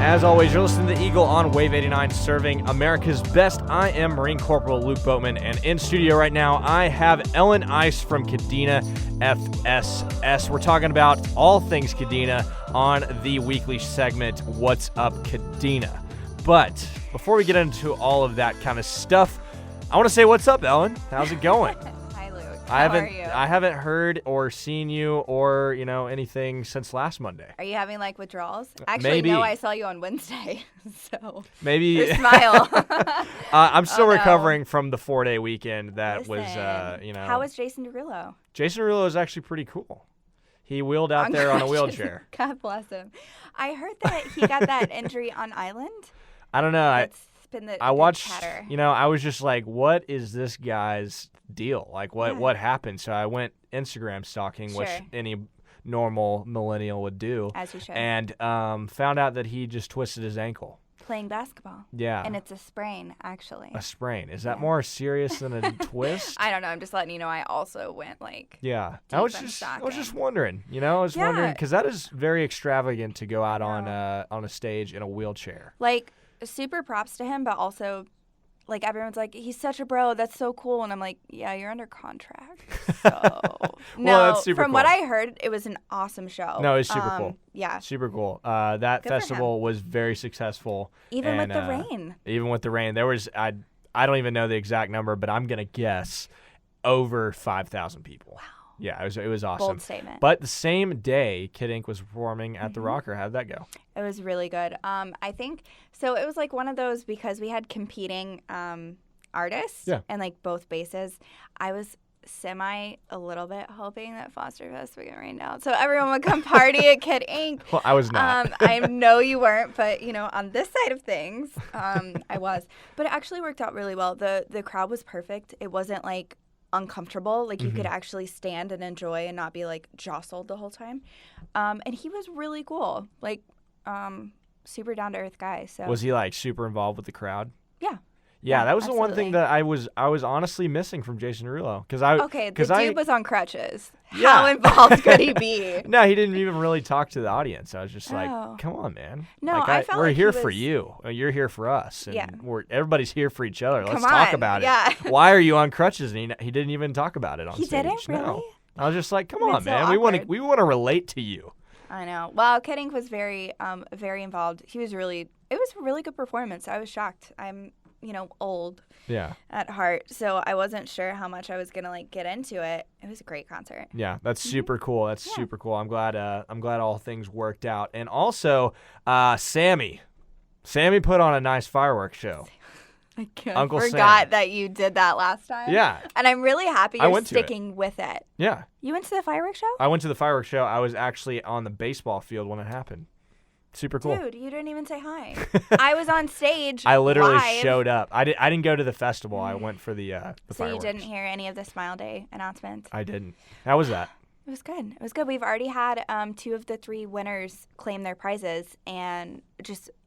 As always, you're listening to The Eagle on Wave 89, serving America's best. I am Marine Corporal Luke Boatman, and in studio right now, I have Ellen Ice from Kadena FSS. We're talking about all things Kadena on the weekly segment, What's Up Kadena. But before we get into all of that kind of stuff, I want to say what's up, Ellen. How's it going? Hi, Luke. How are you? I haven't heard or seen you or, anything since last Monday. Are you having withdrawals? Actually, Maybe. no, I saw you on Wednesday. So Maybe. your smile. I'm still Oh, no. recovering from the 4-day weekend that was, How was Jason Derulo? Jason Derulo was actually pretty cool. He wheeled out there on a wheelchair. God bless him. I heard that he got that injury on Island. I don't know. That's been I watched, chatter. I was just like, what is this guy's deal? What happened? So I went Instagram stalking, which Sure. any normal millennial would do. As you should. And found out that he just twisted his ankle. Playing basketball. Yeah. And it's a sprain, actually. A sprain. Is that more serious than a twist? I don't know. I'm just letting you know I also went Yeah. deep I was in just stocking. wondering, wondering because that is very extravagant to go out on a stage in a wheelchair. Super props to him, but also, everyone's like, he's such a bro. That's so cool. And I'm like, yeah, you're under contract. So, no, that's super from cool. what I heard, it was an awesome show. No, it's super cool. Yeah. Super cool. That Good for festival was very successful. Even with and, the rain. Even with the rain. There was, I don't even know the exact number, but I'm going to guess over 5,000 people. Wow. Yeah, it was awesome. Bold statement. But the same day, Kid Ink was performing at the Rocker. How'd that go? It was really good. I think, so it was one of those because we had competing artists and both bases. I was a little bit hoping that Foster Fest would get rained out so everyone would come party at Kid Ink. Well, I was not. I know you weren't, but on this side of things, I was. But it actually worked out really well. The crowd was perfect. It wasn't uncomfortable. You could actually stand and enjoy and not be jostled the whole time. And he was really cool. Super down to earth guy. So Was he super involved with the crowd? Yeah. Yeah, that was absolutely. the one thing that I was honestly missing from Jason Derulo The dude was on crutches. Yeah. How involved could he be? No, he didn't even really talk to the audience. I was just Oh. come on, man. No, I felt we're like here he for was- you. You're here for us. And Yeah. everybody's here for each other. Let's Come talk on, about yeah. it. Why are you on crutches? And he didn't even talk about it on He stage. didn't? No. Really? I was just like, come It's on, so man. awkward. We want to relate to you. I know. Well, Kid Ink was very involved. It was a really good performance. I was shocked. I'm, old Yeah. at heart, so I wasn't sure how much I was gonna get into it. It was a great concert. Yeah, that's super cool. That's super cool. I'm glad all things worked out. And also, Sammy put on a nice fireworks show. I Uncle forgot Sam. that you did that last time. Yeah. And I'm really happy I you're went to it. sticking with it. Yeah. You went to the fireworks show? I went to the fireworks show. I was actually on the baseball field when it happened. Super cool. Dude, you didn't even say hi. I was on stage. I literally live. showed up. I didn't go to the festival. I went for the So fireworks. you didn't hear any of the Smile Day announcements? I didn't. How was that? It was good. It was good. We've already had 2 of the 3 winners claim their prizes, and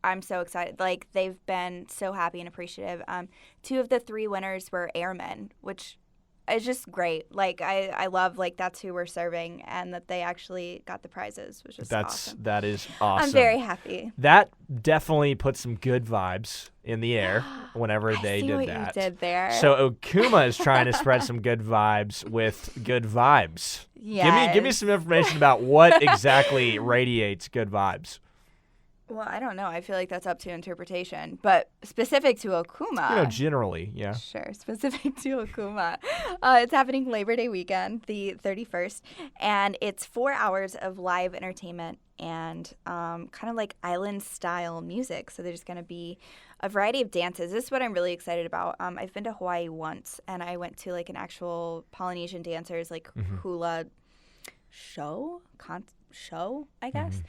I'm so excited. They've been so happy and appreciative. 2 of the 3 winners were airmen, which is just great. I love that's who we're serving, and that they actually got the prizes, which is awesome. That is awesome. I'm very happy. That definitely put some good vibes in the air whenever they I see did what that. you did there. So Okuma is trying to spread some good vibes with good vibes. Yes. Give me some information about what exactly radiates good vibes. Well, I don't know. I feel like that's up to interpretation. But specific to Okuma. Generally, yeah. Sure. Specific to Okuma. It's happening Labor Day weekend, the 31st. And it's 4 hours of live entertainment and kind of island-style music. So there's going to be a variety of dances. This is what I'm really excited about. I've been to Hawaii once, and I went to an actual Polynesian dancers hula show, I guess. Mm-hmm.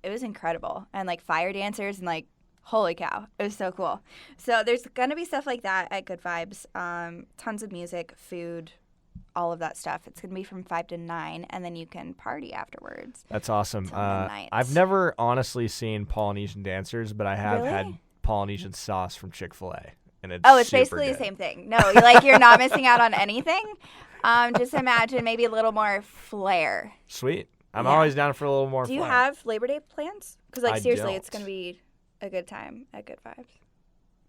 It was incredible. And fire dancers and holy cow, it was so cool. So there's going to be stuff like that at Good Vibes. Tons of music, food, all of that stuff. It's going to be from 5 to 9, and then you can party afterwards. That's awesome. Till midnight. I've never honestly seen Polynesian dancers, but I have Really? had Polynesian sauce from Chick-fil-A. And it's Oh, it's super basically good. the same thing. No, you're not missing out on anything. Just imagine maybe a little more flair. Sweet. I'm Yeah. always down for a little more Do you flair. have Labor Day plans? Because I seriously, don't. it's going to be a good time at Good Vibes.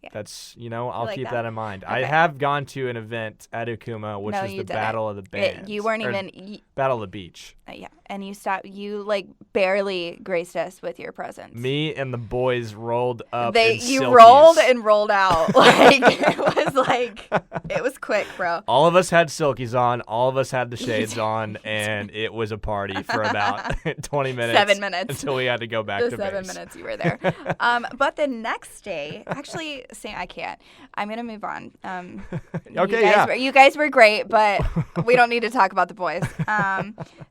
Yeah. That's, I'll like keep that? that in mind. Okay. I have gone to an event at Ukuma, which No, was you the didn't. Battle of the Bands. You weren't or even. Battle of the Beach. Yeah, and you like barely graced us with your presence. Me and the boys rolled up in You silkies. rolled and rolled out. It was quick, bro. All of us had silkies on. All of us had the shades on, and it was a party for about 20 minutes. 7 minutes. Until we had to go back The to 7 base. minutes you were there. But the next day, actually, I can't. I'm going to move on. Okay, You guys were great, but we don't need to talk about the boys.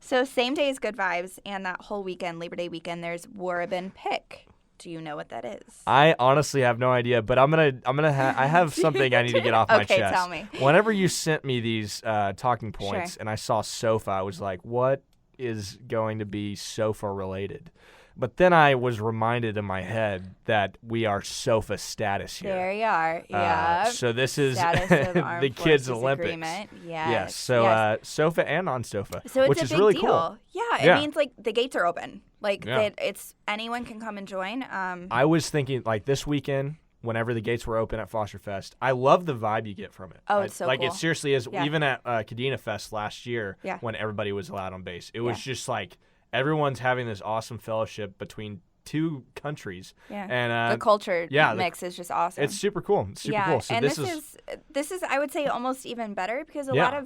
So same day as Good Vibes, and that whole weekend, Labor Day weekend, there's Warabin Pick. Do you know what that is? I honestly have no idea, but I have something I need to get off my chest. Okay, tell me. Whenever you sent me these talking points Sure. and I saw sofa, I was like, what is going to be sofa related? But then I was reminded in my head that we are sofa status here. There you are. Yeah. So this is Status of Armed the Kids Forces Olympics. Agreement. Yes. So Yes. sofa and non-sofa, So it's which a is big really deal. cool. Yeah, it Yeah. means like the gates are open. Like Yeah. it's anyone can come and join. I was thinking like this weekend, whenever the gates were open at Foster Fest, I love the vibe you get from it. Oh, it's so like cool. it seriously is. Yeah. Even at Kadena Fest last year, Yeah. when everybody was allowed on base, it was Yeah. just like everyone's having this awesome fellowship between two countries. Yeah. And The culture yeah, mix is just awesome. it's super cool. It's super yeah, cool. So and this is I would say almost even better because a Yeah.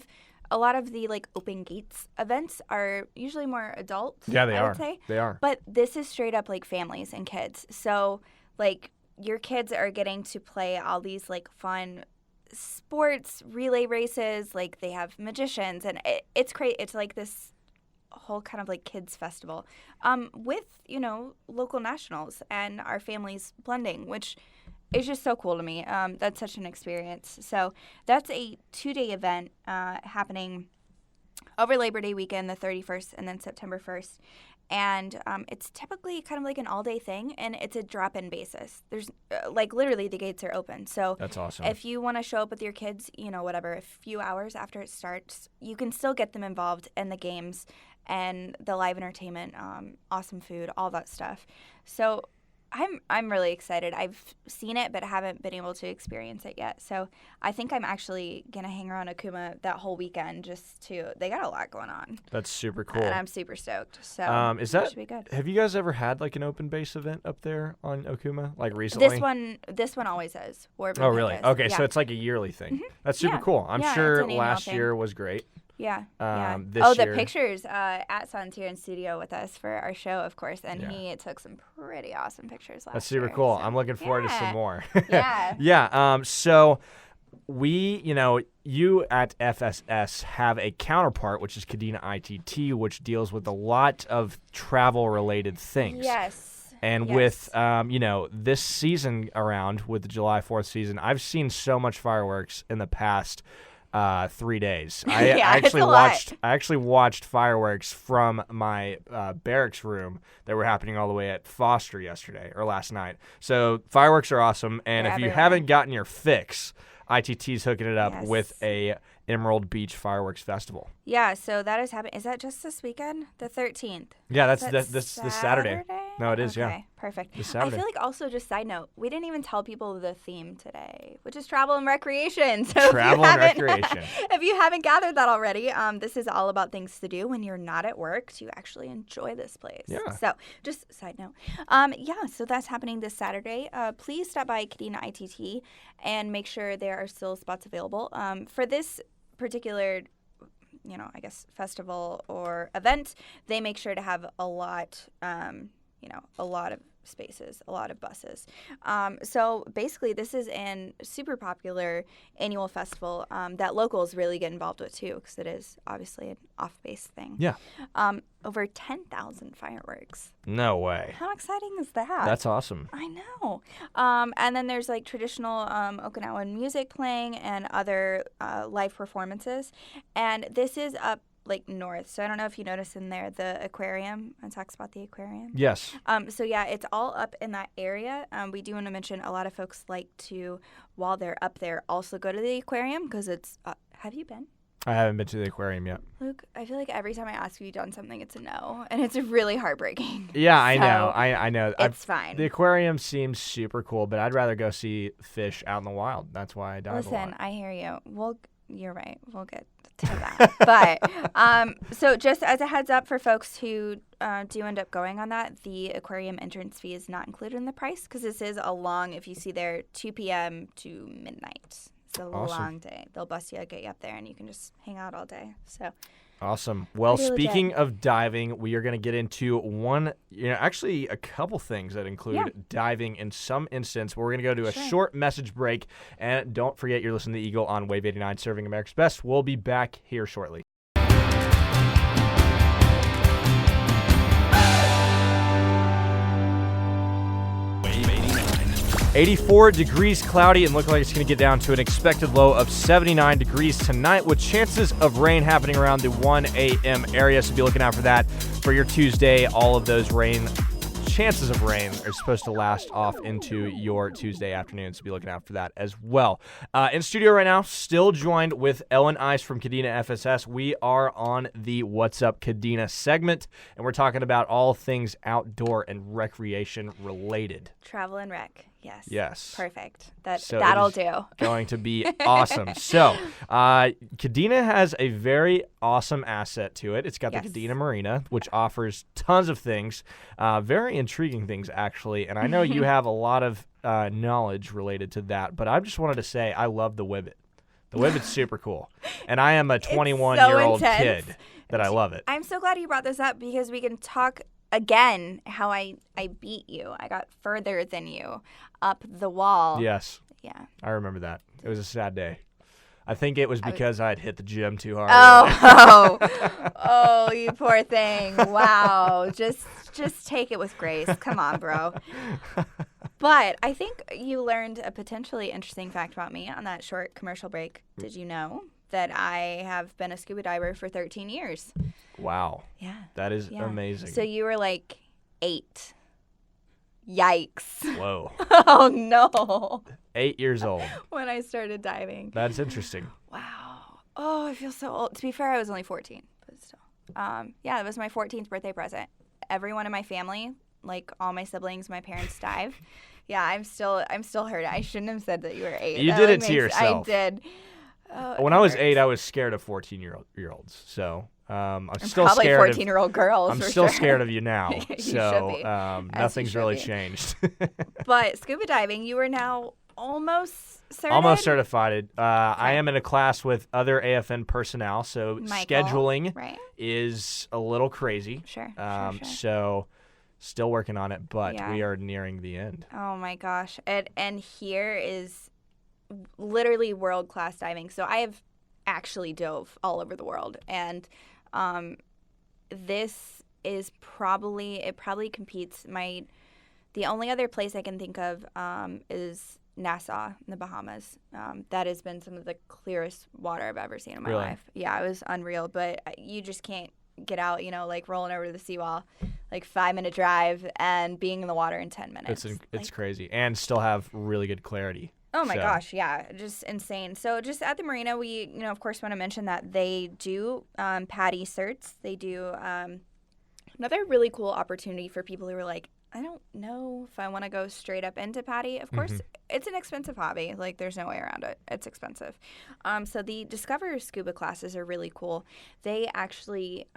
lot of the like open gates events are usually more adult. yeah, they I are. would say. They are. But this is straight up like families and kids. So like your kids are getting to play all these like fun sports relay races. Like they have magicians and it's great. It's like this whole kind of like kids festival with local nationals and our families blending, which is just so cool to me. That's such an experience. So that's a 2-day event happening over Labor Day weekend, the 31st, and then September 1st. And it's typically kind of like an all-day thing, and it's a drop-in basis. There's like literally the gates are open. So That's awesome. if you want to show up with your kids, whatever, a few hours after it starts, you can still get them involved in the games and the live entertainment, awesome food, all that stuff. So I'm really excited. I've seen it, but haven't been able to experience it yet. So I think I'm actually going to hang around Akuma that whole weekend they got a lot going on. That's super cool. And I'm super stoked. So Is that, should be good. have you guys ever had like an open base event up there on Okuma, like recently? This one always is. Oh, really? Okay, yeah. so it's like a yearly thing. That's super Yeah. cool. I'm Yeah, sure it's an annual last thing. year was great. Yeah. This the year- pictures. Atsun's here in studio with us for our show, of course, and Yeah. he took some pretty awesome pictures last That's super year, cool. so- I'm looking forward to some Yeah. more. Yeah. Yeah. So we, you at FSS have a counterpart, which is Kadena ITT, which deals with a lot of travel-related things. Yes. And Yes. with, this season around, with the July 4th season, I've seen so much fireworks in the past 3 days. I Yeah, it's actually a lot. watched fireworks from my barracks room that were happening all the way at Foster yesterday or last night. So fireworks are awesome, and They're if you everywhere. haven't gotten your fix, ITT's hooking it up Yes. with a Emerald Beach Fireworks Festival. Yeah, so that is happening. Is that just this weekend? The 13th? Yeah, that's Is that this Saturday. No, it is. Okay, Yeah, perfect. this I Saturday. feel like also just side note, we didn't even tell people the theme today, which is travel and recreation. So Travel and recreation. If you haven't gathered that already, this is all about things to do when you're not at work to actually enjoy this place. Yeah. So just side note. So that's happening this Saturday. Please stop by Kadena ITT and make sure there are still spots available. For this particular I guess festival or event, they make sure to have a lot of spaces, a lot of buses. So basically, this is a super popular annual festival that locals really get involved with too, because it is obviously an off-base thing. Yeah. Over 10,000 fireworks. No way. How exciting is that? That's awesome. I know. And then there's like traditional Okinawan music playing and other live performances. And this is up like north. So I don't know if you noticed in there the aquarium. It talks about the aquarium. Yes. So yeah, it's all up in that area. We do want to mention a lot of folks like to, while they're up there, also go to the aquarium because it's. Have you been? I haven't been to the aquarium yet. Luke, I feel like every time I ask you you've done something, it's a no, and it's really heartbreaking. Yeah, I know. I know. It's fine. The aquarium seems super cool, but I'd rather go see fish out in the wild. That's why I dive a lot. Listen, I hear you. You're right. We'll get to that. But so just as a heads up for folks who do end up going on that, the aquarium entrance fee is not included in the price because this is a long, if you see there, 2 p.m. to midnight. It's a long day. They'll bust you, get you up there, and you can just hang out all day. So awesome. Well, pretty speaking legit. of diving, we are going to get into actually a couple things that include diving in some instance. We're going to go to a short message break. And don't forget, you're listening to Eagle on Wave 89, serving America's best. We'll be back here shortly. 84 degrees cloudy and looking like it's going to get down to an expected low of 79 degrees tonight with chances of rain happening around the 1 a.m. area. So be looking out for that for your Tuesday. All of those chances of rain are supposed to last off into your Tuesday afternoon. So be looking out for that as well. In studio right now, still joined with Ellen Ice from Kadena FSS. We are on the What's Up Kadena segment, and we're talking about all things outdoor and recreation related. Travel and rec. Yes. Yes. Perfect. That'll do. Going to be awesome. So, Kadena has a very awesome asset to it. It's got the Kadena Marina, which offers tons of things, very intriguing things, actually. And I know you have a lot of knowledge related to that, but I just wanted to say I love the Whibbit. The Whibbit's super cool. And I am a 21-year-old kid that I love it. I'm so glad you brought this up because we can talk again how I beat you. I got further than you up the wall. Yes. Yeah. I remember that. It was a sad day. I think it was because I had hit the gym too hard. Oh, you poor thing. Wow. Just take it with grace. Come on, bro. But I think you learned a potentially interesting fact about me on that short commercial break. Did you know that I have been a scuba diver for 13 years? Wow. Yeah. That is amazing. So you were like 8. Yikes. Whoa. Oh, no. 8 years old. When I started diving. That's interesting. Wow. Oh, I feel so old. To be fair, I was only 14, but still. It was my 14th birthday present. Everyone in my family, like all my siblings, my parents dive. Yeah, I'm still hurt. I shouldn't have said that you were 8. You did it to yourself. I did. When I was 8, I was scared of 14-year-olds. So I'm still probably scared 14-year-old girls. I'm still scared of you now. You so should be. Nothing's really changed. But scuba diving, you are now almost certified. Almost certified. I am in a class with other AFN personnel, so scheduling is a little crazy. Sure. So still working on it, but we are nearing the end. Oh my gosh. And here is literally world-class diving. So I have actually dove all over the world, and this is probably competes. The only other place I can think of is Nassau in the Bahamas. That has been some of the clearest water I've ever seen in my life. Yeah, it was unreal, but you just can't get out, like rolling over to the seawall, like 5-minute drive and being in the water in 10 minutes. It's crazy, and still have really good clarity. Oh my gosh, yeah, just insane. So just at the marina, we, of course, want to mention that they do PADI certs. They do another really cool opportunity for people who are like, I don't know if I want to go straight up into PADI. Of course, it's an expensive hobby. Like, there's no way around it. It's expensive. So the Discover Scuba classes are really cool. They actually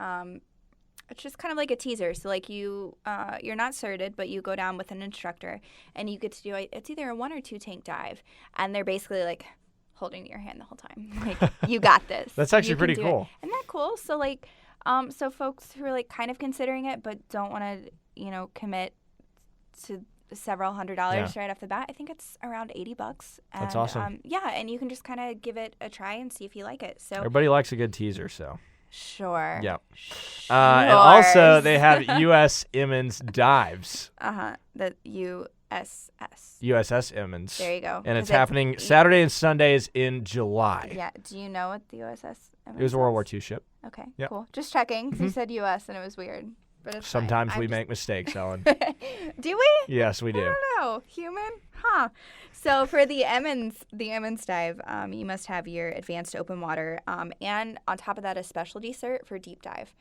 it's just kind of like a teaser. So like you're not certed, but you go down with an instructor and you get to do it's either a 1 or 2 tank dive, and they're basically like holding your hand the whole time. Like, you got this. That's actually pretty cool. Isn't that cool? So like so folks who are like kind of considering it but don't want to, commit to several $100s right off the bat, I think it's around $80. And, that's awesome. And you can just kind of give it a try and see if you like it. So everybody likes a good teaser, so. Sure. Yep. Sure. And also they have U.S. Emmons Dives. The USS. USS Emmons. There you go. And it's happening Saturday and Sundays in July. Yeah. Do you know what the USS Emmons It was a World War II ship. Okay, yep. Cool. Just checking, because you said U.S. and it was weird. but it's Sometimes fine. we make mistakes, Ellen. Do we? Yes, we do. I don't know. Human? Huh. So for the Emmons dive, you must have your advanced open water, and on top of that, a specialty cert for deep dive.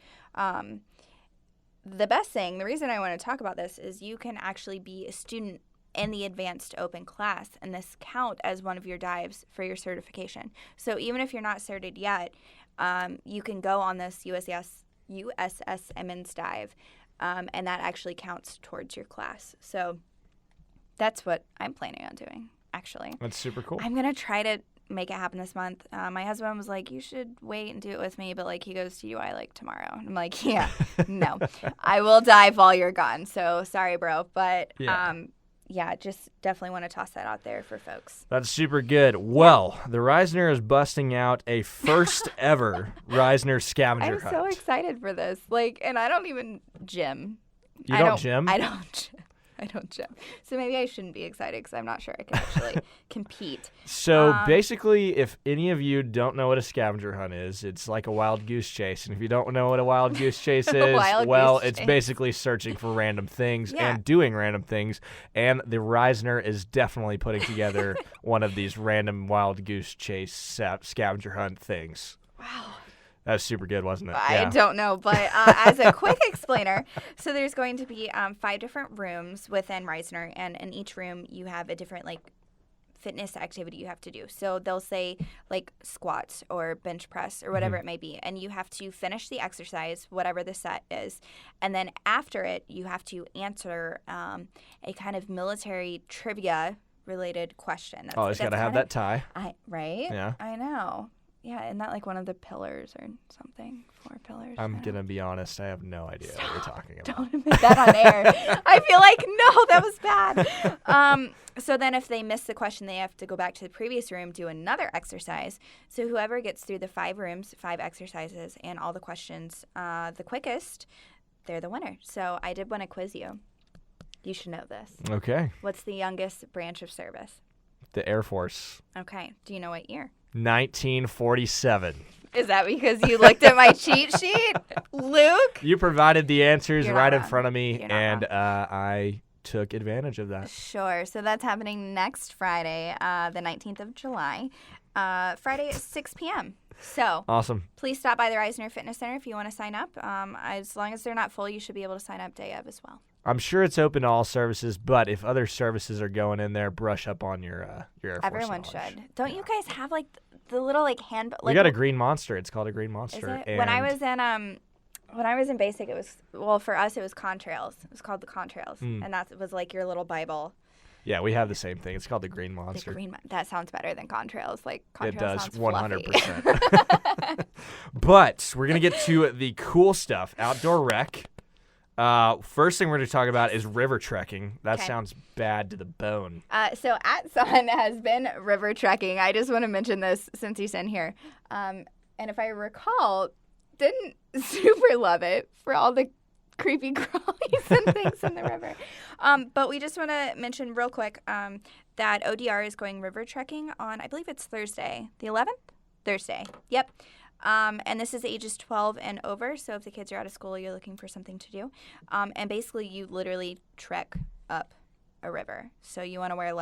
The best thing, the reason I want to talk about this is you can actually be a student in the advanced open class, and this count as one of your dives for your certification. So even if you're not certed yet, you can go on this USS Emmons dive, and that actually counts towards your class. So that's what I'm planning on doing, actually. That's super cool. I'm going to try to make it happen this month. My husband was like, you should wait and do it with me, but like he goes to UI like tomorrow. I'm like, yeah, no. I will dive while you're gone. So sorry, bro. But yeah, just definitely want to toss that out there for folks. That's super good. Well, the Reisner is busting out a first ever Reisner Scavenger Hunt. I'm so excited for this. Like, and I don't even gym. You don't gym? I don't gym. So maybe I shouldn't be excited because I'm not sure I can actually compete. So basically, if any of you don't know what a scavenger hunt is, it's like a wild goose chase. And if you don't know what a wild goose chase is, it's basically searching for random things and doing random things. And the Reisner is definitely putting together one of these random wild goose chase scavenger hunt things. Wow. That was super good, wasn't it? I don't know, but as a quick explainer, so there's going to be 5 different rooms within Reisner, and in each room you have a different fitness activity you have to do. So they'll say like squats or bench press or whatever it may be, and you have to finish the exercise, whatever the set is, and then after it you have to answer a kind of military trivia related question. It's got to have that tie. Right? Yeah. I know. Yeah, isn't that like one of the pillars or something? 4 pillars? I'm going to be honest. I have no idea what you're talking about. Don't admit that on air. I feel like, no, that was bad. So then if they miss the question, they have to go back to the previous room, do another exercise. So whoever gets through the 5 rooms, 5 exercises, and all the questions the quickest, they're the winner. So I did want to quiz you. You should know this. Okay. What's the youngest branch of service? The Air Force. Okay. Do you know what year? 1947. Is that because you looked at my cheat sheet, Luke? You provided the answers right in wrong. front of me, You're not and wrong. I took advantage of that. Sure. So that's happening next Friday, the 19th of July, Friday at 6 p.m. So Awesome. Please stop by the Reisner Fitness Center if you want to sign up. As long as they're not full, you should be able to sign up day of as well. I'm sure it's open to all services, but if other services are going in there, brush up on your Air Force Everyone knowledge. should. Don't you guys have the little hand? We got a green monster. It's called a green monster. Is it? When I was in basic, it was for us it was contrails. It was called the contrails, and that was like your little Bible. Yeah, we have the same thing. It's called the green monster. That sounds better than contrails. Like contrails it does, sounds 100%. But we're gonna get to the cool stuff, outdoor rec. First thing we're going to talk about is river trekking. That sounds bad to the bone. So Atson has been river trekking. I just want to mention this since he's in here. And if I recall, didn't super love it for all the creepy crawlies and things in the river. But we just want to mention real quick that ODR is going river trekking on, I believe it's Thursday, the 11th? Thursday. Yep. And this is ages 12 and over, so if the kids are out of school, you're looking for something to do. And basically, you literally trek up a river. So you want to wear,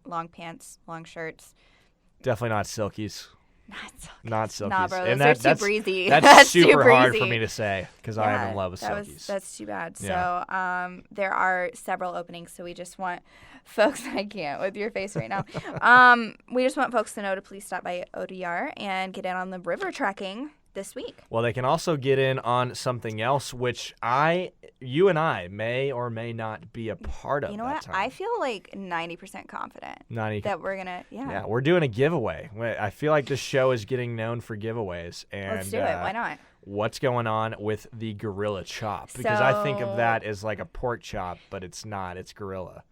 long pants, long shirts. Definitely not silkies. Not silkies. Nah, bro, and those are too breezy. That's super too hard breezy. for me to say because I am in love with silkies. That's too bad. Yeah. So there are several openings, so we just want folks, I can't with your face right now. We just want folks to know to please stop by ODR and get in on the river trekking this week. Well, they can also get in on something else, which you and I may or may not be a part of. You know that what? time. I feel like 90% confident that we're going to, Yeah, we're doing a giveaway. I feel like this show is getting known for giveaways. And let's do it. Why not? What's going on with the gorilla chop? Because I think of that as like a pork chop, but it's not. It's gorilla,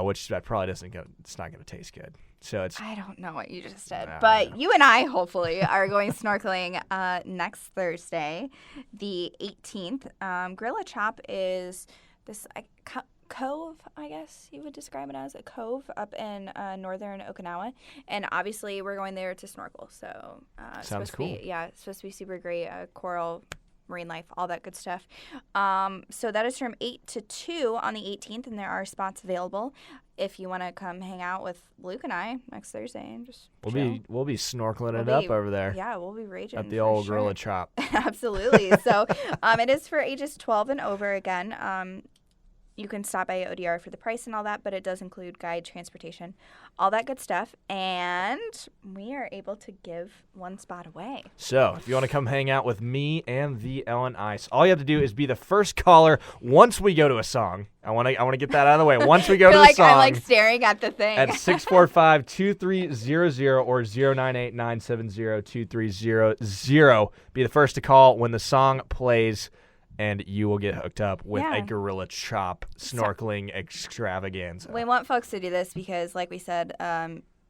which that probably it's not going to taste good. So I don't know what you just said, but you and I hopefully are going snorkeling next Thursday, the 18th. Gorilla Chop is this cove, I guess you would describe it as a cove up in northern Okinawa, and obviously we're going there to snorkel. So sounds cool. It's supposed to be super great. Coral marine life, all that good stuff. So that is from 8 to 2 on the 18th, and there are spots available if you want to come hang out with Luke and I next Thursday and just chill. We'll be snorkeling it up over there. Yeah, we'll be raging at the old sure. Gorilla Chop. Absolutely. So it is for ages 12 and over again. You can stop by ODR for the price and all that, but it does include guide, transportation, all that good stuff. And we are able to give one spot away. So if you want to come hang out with me and the Ellen Ice, all you have to do is be the first caller once we go to a song. I want to get that out of the way. Once we go to the song. I'm like staring at the thing. At 645-2300 or 098-970-2300. Be the first to call when the song plays, and you will get hooked up with a Gorilla Chop snorkeling extravaganza. We want folks to do this because, like we said,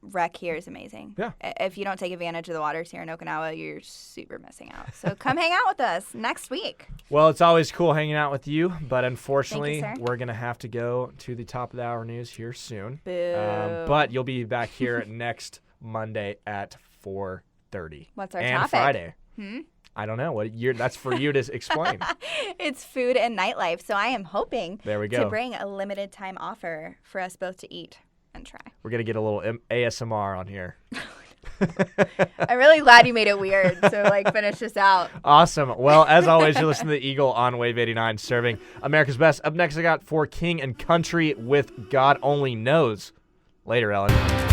rec here is amazing. Yeah. If you don't take advantage of the waters here in Okinawa, you're super missing out. So come hang out with us next week. Well, it's always cool hanging out with you, but unfortunately, Thank you, sir. we're going to have to go to the top of the hour news here soon. Boo. But you'll be back here next Monday at 4:30. What's our and topic? Friday. I don't know. That's for you to explain. It's food and nightlife. So I am hoping There we go. to bring a limited time offer for us both to eat and try. We're going to get a little ASMR on here. I'm really glad you made it weird. So finish this out. Awesome. Well, as always, you listen to the Eagle on Wave 89 serving America's Best. Up next, I got For King and Country with God Only Knows. Later, Ellen.